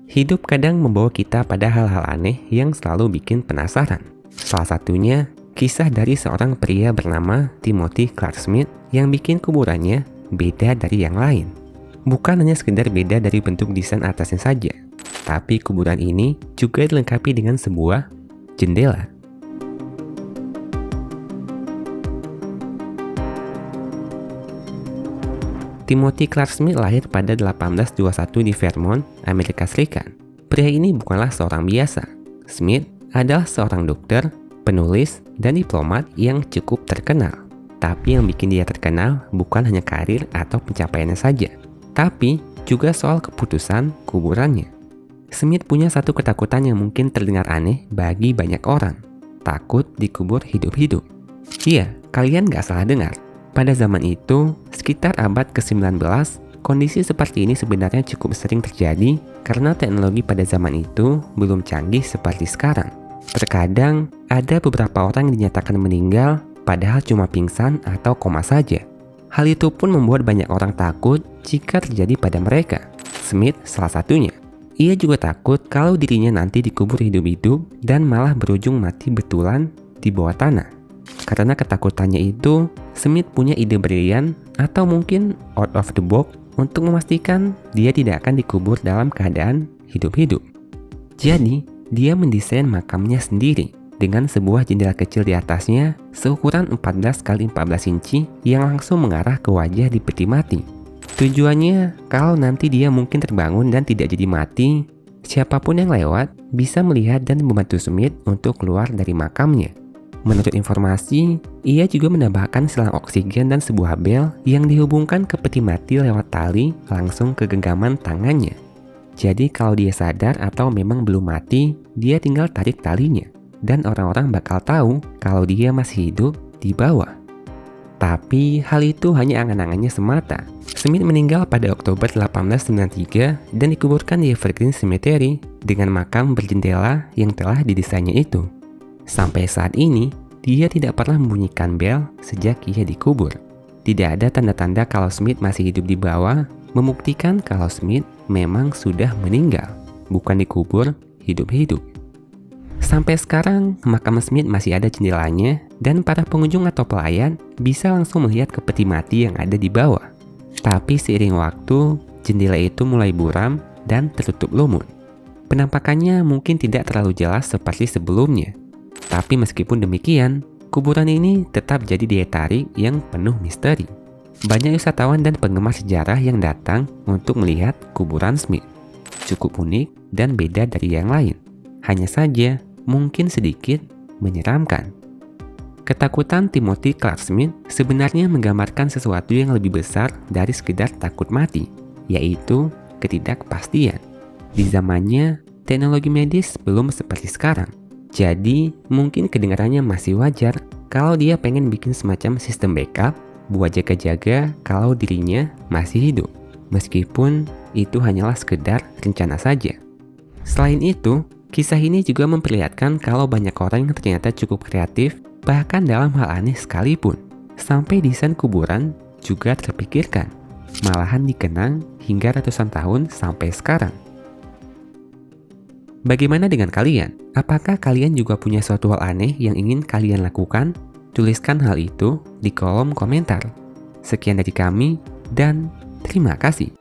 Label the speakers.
Speaker 1: Hidup kadang membawa kita pada hal-hal aneh yang selalu bikin penasaran. Salah satunya, kisah dari seorang pria bernama Timothy Clark Smith yang bikin kuburannya beda dari yang lain. Bukan hanya sekedar beda dari bentuk desain atasnya saja, tapi kuburan ini juga dilengkapi dengan sebuah jendela. Timothy Clark Smith lahir pada 1821 di Vermont, Amerika Serikat. Pria ini bukanlah seorang biasa. Smith adalah seorang dokter, penulis, dan diplomat yang cukup terkenal. Tapi yang bikin dia terkenal bukan hanya karir atau pencapaiannya saja, tapi juga soal keputusan kuburannya. Smith punya satu ketakutan yang mungkin terdengar aneh bagi banyak orang. Takut dikubur hidup-hidup. Iya, kalian gak salah dengar. Pada zaman itu, sekitar abad ke-19, kondisi seperti ini sebenarnya cukup sering terjadi karena teknologi pada zaman itu belum canggih seperti sekarang. Terkadang, ada beberapa orang yang dinyatakan meninggal padahal cuma pingsan atau koma saja. Hal itu pun membuat banyak orang takut jika terjadi pada mereka. Smith salah satunya. Ia juga takut kalau dirinya nanti dikubur hidup-hidup dan malah berujung mati betulan di bawah tanah. Karena ketakutannya itu, Smith punya ide brilian atau mungkin out of the box untuk memastikan dia tidak akan dikubur dalam keadaan hidup-hidup. Jadi, dia mendesain makamnya sendiri dengan sebuah jendela kecil di atasnya seukuran 14 x 14 inci yang langsung mengarah ke wajah di peti mati. Tujuannya, kalau nanti dia mungkin terbangun dan tidak jadi mati, siapapun yang lewat bisa melihat dan membantu Smith untuk keluar dari makamnya. Menurut informasi, ia juga menambahkan selang oksigen dan sebuah bel yang dihubungkan ke peti mati lewat tali langsung ke genggaman tangannya. Jadi kalau dia sadar atau memang belum mati, dia tinggal tarik talinya. Dan orang-orang bakal tahu kalau dia masih hidup di bawah. Tapi hal itu hanya angan-angannya semata. Smith meninggal pada Oktober 1893 dan dikuburkan di Evergreen Cemetery dengan makam berjendela yang telah didesainnya itu. Sampai saat ini, dia tidak pernah membunyikan bel sejak ia dikubur. Tidak ada tanda-tanda kalau Smith masih hidup di bawah, membuktikan kalau Smith memang sudah meninggal, bukan dikubur hidup-hidup. Sampai sekarang, makam Smith masih ada jendelanya dan para pengunjung atau pelayan bisa langsung melihat ke peti mati yang ada di bawah. Tapi seiring waktu, jendela itu mulai buram dan tertutup lumut. Penampakannya mungkin tidak terlalu jelas seperti sebelumnya. Tapi meskipun demikian, kuburan ini tetap jadi daya tarik yang penuh misteri. Banyak wisatawan dan penggemar sejarah yang datang untuk melihat kuburan Smith. Cukup unik dan beda dari yang lain. Hanya saja, mungkin sedikit menyeramkan. Ketakutan Timothy Clark Smith sebenarnya menggambarkan sesuatu yang lebih besar dari sekedar takut mati, yaitu ketidakpastian. Di zamannya, teknologi medis belum seperti sekarang. Jadi, mungkin kedengarannya masih wajar kalau dia pengen bikin semacam sistem backup buat jaga-jaga kalau dirinya masih hidup. Meskipun itu hanyalah sekedar rencana saja. Selain itu, kisah ini juga memperlihatkan kalau banyak orang yang ternyata cukup kreatif bahkan dalam hal aneh sekalipun. Sampai desain kuburan juga terpikirkan, malahan dikenang hingga ratusan tahun sampai sekarang. Bagaimana dengan kalian? Apakah kalian juga punya suatu hal aneh yang ingin kalian lakukan? Tuliskan hal itu di kolom komentar. Sekian dari kami dan terima kasih.